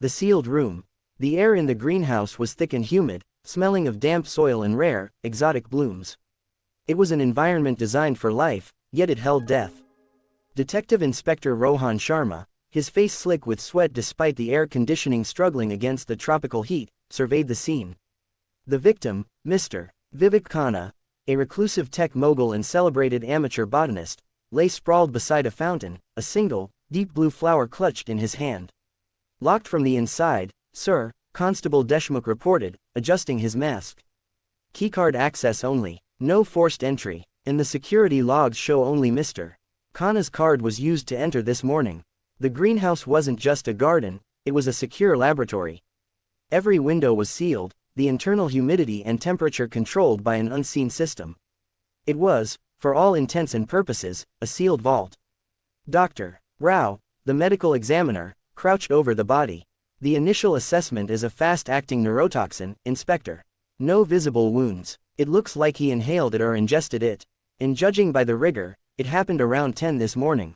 The sealed room. The air in the greenhouse was thick and humid, smelling of damp soil and rare, exotic blooms. It was an environment designed for life, yet it held death. Detective Inspector Rohan Sharma, his face slick with sweat despite the air conditioning struggling against the tropical heat, surveyed the scene. The victim, Mr. Vivek Khanna, a reclusive tech mogul and celebrated amateur botanist, lay sprawled beside a fountain, a single, deep blue flower clutched in his hand. Locked from the inside, sir, Constable Deshmukh reported, adjusting his mask. Keycard access only, no forced entry, and the security logs show only Mr. Khanna's card was used to enter this morning. The greenhouse wasn't just a garden, it was a secure laboratory. Every window was sealed, the internal humidity and temperature controlled by an unseen system. It was, for all intents and purposes, a sealed vault. Dr. Rao, the medical examiner, crouched over the body. The initial assessment is a fast-acting neurotoxin, Inspector. No visible wounds. It looks like he inhaled it or ingested it. And judging by the rigor, it happened around 10 this morning.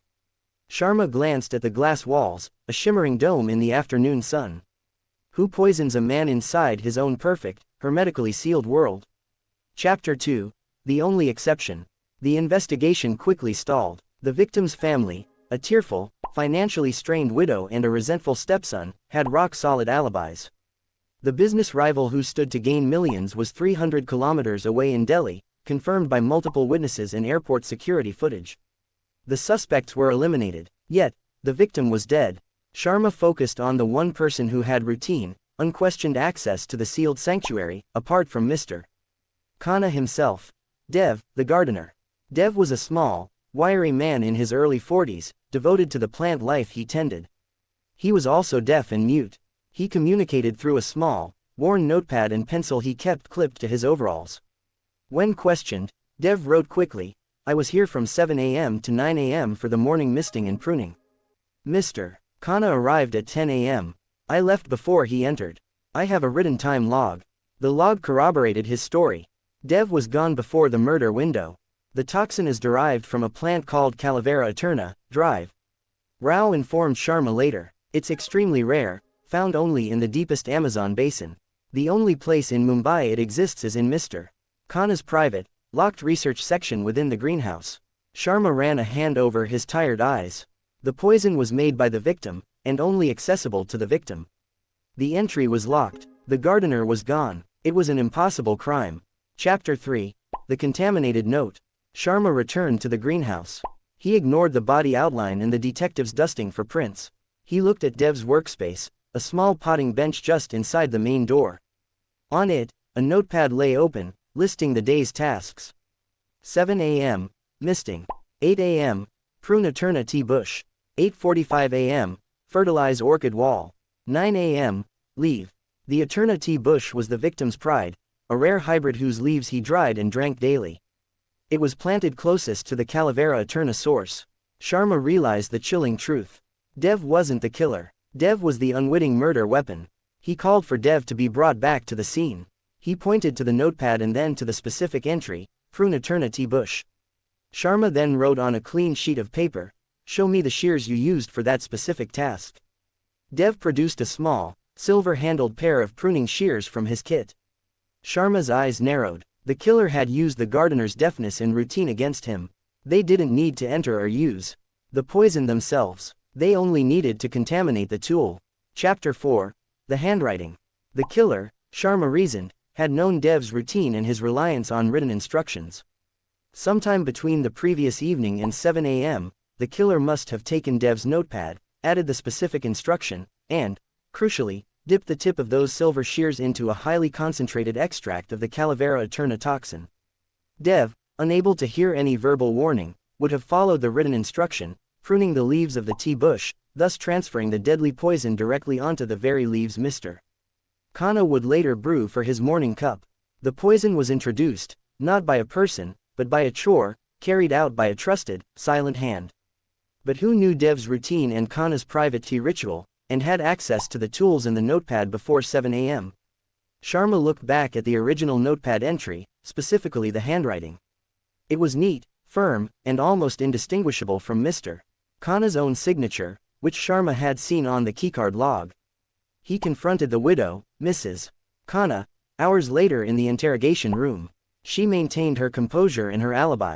Sharma glanced at the glass walls, a shimmering dome in the afternoon sun. Who poisons a man inside his own perfect, hermetically sealed world? Chapter 2. The only exception. The investigation quickly stalled. The victim's family, a tearful, financially strained widow and a resentful stepson, had rock-solid alibis. The business rival who stood to gain millions was 300 kilometers away in Delhi, confirmed by multiple witnesses and airport security footage. The suspects were eliminated, yet, the victim was dead. Sharma focused on the one person who had routine, unquestioned access to the sealed sanctuary, apart from Mr. Khanna himself. Dev, the gardener. Dev was a small, wiry man in his early 40s, devoted to the plant life he tended. He was also deaf and mute. He communicated through a small, worn notepad and pencil he kept clipped to his overalls. When questioned, Dev wrote quickly, "I was here from 7 a.m. to 9 a.m. for the morning misting and pruning. Mr. Khanna arrived at 10 a.m. I left before he entered. I have a written time log." The log corroborated his story. Dev was gone before the murder window. The toxin is derived from a plant called Calavera eterna, drive. Rao informed Sharma later. It's extremely rare, found only in the deepest Amazon basin. The only place in Mumbai it exists is in Mr. Khanna's private, locked research section within the greenhouse. Sharma ran a hand over his tired eyes. The poison was made by the victim, and only accessible to the victim. The entry was locked. The gardener was gone. It was an impossible crime. Chapter 3. The contaminated note. Sharma returned to the greenhouse. He ignored the body outline and the detective's dusting for prints. He looked at Dev's workspace, a small potting bench just inside the main door. On it, a notepad lay open, listing the day's tasks. 7 a.m. Misting. 8 a.m. Prune eterna tea bush. 8:45 a.m. Fertilize orchid wall. 9 a.m. Leave. The eterna tea bush was the victim's pride, a rare hybrid whose leaves he dried and drank daily. It was planted closest to the Calavera eterna source. Sharma realized the chilling truth. Dev wasn't the killer. Dev was the unwitting murder weapon. He called for Dev to be brought back to the scene. He pointed to the notepad and then to the specific entry, prune eterna tea bush. Sharma then wrote on a clean sheet of paper, "Show me the shears you used for that specific task." Dev produced a small, silver-handled pair of pruning shears from his kit. Sharma's eyes narrowed. The killer had used the gardener's deafness and routine against him. They didn't need to enter or use the poison themselves. They only needed to contaminate the tool. Chapter 4. The handwriting. The killer, Sharma reasoned, had known Dev's routine and his reliance on written instructions. Sometime between the previous evening and 7 a.m., the killer must have taken Dev's notepad, added the specific instruction, and, crucially, dipped the tip of those silver shears into a highly concentrated extract of the Calavera eterna toxin. Dev, unable to hear any verbal warning, would have followed the written instruction, pruning the leaves of the tea bush, thus transferring the deadly poison directly onto the very leaves Mr. Khanna would later brew for his morning cup. The poison was introduced, not by a person, but by a chore, carried out by a trusted, silent hand. But who knew Dev's routine and Khanna's private tea ritual, and had access to the tools in the notepad before 7 a.m.? Sharma looked back at the original notepad entry, specifically the handwriting. It was neat, firm, and almost indistinguishable from Mr. Khanna's own signature, which Sharma had seen on the keycard log. He confronted the widow, Mrs. Khanna, hours later in the interrogation room. She maintained her composure and her alibi.